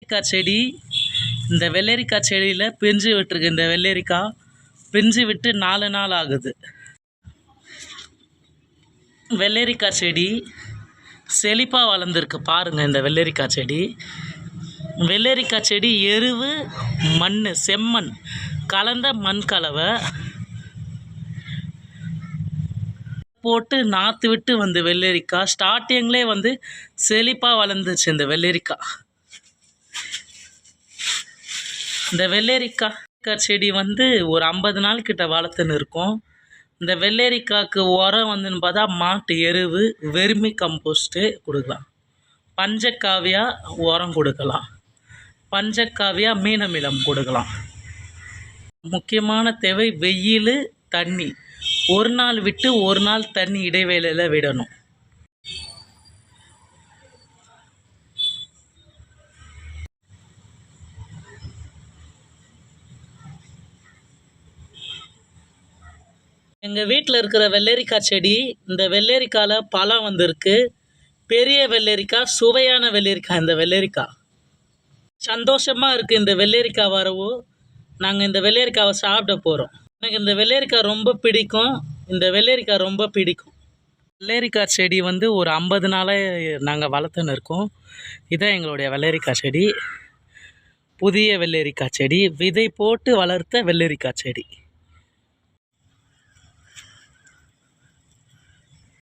வெள்ளரிக்காய் செடி, இந்த வெள்ளரிக்காய் செடியில் பிஞ்சு விட்டுருக்கு. இந்த வெள்ளரிக்காய் பிஞ்சு விட்டு 4 நாள் ஆகுது. வெள்ளரிக்காய் செடி செழிப்பாக வளர்ந்துருக்கு பாருங்கள். இந்த வெள்ளரிக்காய் செடி எருவு மண், செம்மண் கலந்த மண் கலவை போட்டு நாற்று விட்டு வந்து வெள்ளரிக்காய் ஸ்டார்டிங்லேயே வந்து செழிப்பாக வளர்ந்துச்சு. இந்த வெள்ளரிக்காய் செடி வந்து ஒரு 50 நாள் கிட்ட வளர்த்துன்னு இருக்கும். இந்த வெள்ளரிக்காய்க்கு உரம் வந்துன்னு பார்த்தா மாட்டு எருவு, வெர்மி கம்போஸ்ட்டு கொடுக்கலாம். பஞ்சக்காவியா உரம் கொடுக்கலாம். பஞ்சக்காவியா மீனமிலம் கொடுக்கலாம். முக்கியமான தேவை வெயில், தண்ணி. ஒரு நாள் விட்டு ஒரு நாள் தண்ணி இடைவேளையில் விடணும். எங்கள் வீட்டில் இருக்கிற வெள்ளரிக்காய் செடி, இந்த வெள்ளரிக்காயில் பழம் வந்திருக்கு. பெரிய வெள்ளரிக்காய், சுவையான வெள்ளரிக்காய். இந்த வெள்ளரிக்காய் சந்தோஷமாக இருக்குது. இந்த வெள்ளரிக்காய் வரவோ நாங்கள் இந்த வெள்ளரிக்காவை சாப்பிட போகிறோம். எனக்கு இந்த வெள்ளரிக்காய் ரொம்ப பிடிக்கும். வெள்ளரிக்காய் செடி வந்து ஒரு 50 நாளாக நாங்கள் வளர்த்துன்னு இருக்கோம். இதான் எங்களுடைய வெள்ளரிக்காய் செடி. புதிய வெள்ளரிக்காய் செடி, விதை போட்டு வளர்த்த வெள்ளரிக்காய் செடி.